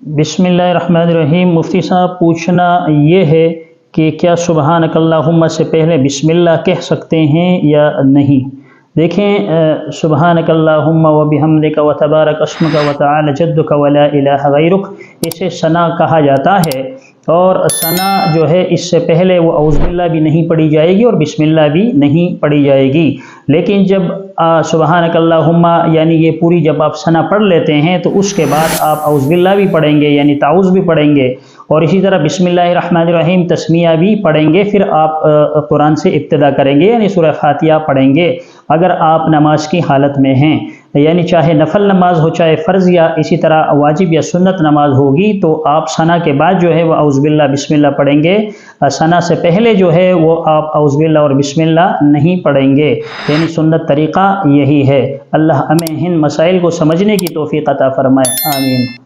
بسم اللہ الرحمن الرحیم۔ مفتی صاحب پوچھنا یہ ہے کہ کیا سبحانک اللہم سے پہلے بسم اللہ کہہ سکتے ہیں یا نہیں؟ دیکھیں، سبحانک اللہم و بحمدک و تبارک اسمک و تعالی جدک و لا الہ غیرک، اسے ثنا کہا جاتا ہے، اور ثنا جو ہے اس سے پہلے وہ اعوذ باللہ بھی نہیں پڑھی جائے گی اور بسم اللہ بھی نہیں پڑھی جائے گی۔ لیکن جب سبحانک اللہم یعنی یہ پوری جب آپ ثنا پڑھ لیتے ہیں تو اس کے بعد آپ اعوذ باللہ بھی پڑھیں گے، یعنی تعوذ بھی پڑھیں گے، اور اسی طرح بسم اللہ الرحمن الرحیم تسمیہ بھی پڑھیں گے۔ پھر آپ قرآن سے ابتدا کریں گے، یعنی سورہ فاتحہ پڑھیں گے اگر آپ نماز کی حالت میں ہیں، یعنی چاہے نفل نماز ہو چاہے فرض، یا اسی طرح واجب یا سنت نماز ہوگی تو آپ ثنا کے بعد جو ہے وہ اعوذ باللہ بسم اللہ پڑھیں گے۔ ثنا سے پہلے جو ہے وہ آپ اعوذ باللہ اور بسم اللہ نہیں پڑھیں گے، یعنی سنت طریقہ یہی ہے۔ اللہ ہمیں ان مسائل کو سمجھنے کی توفیق عطا فرمائے، آمین۔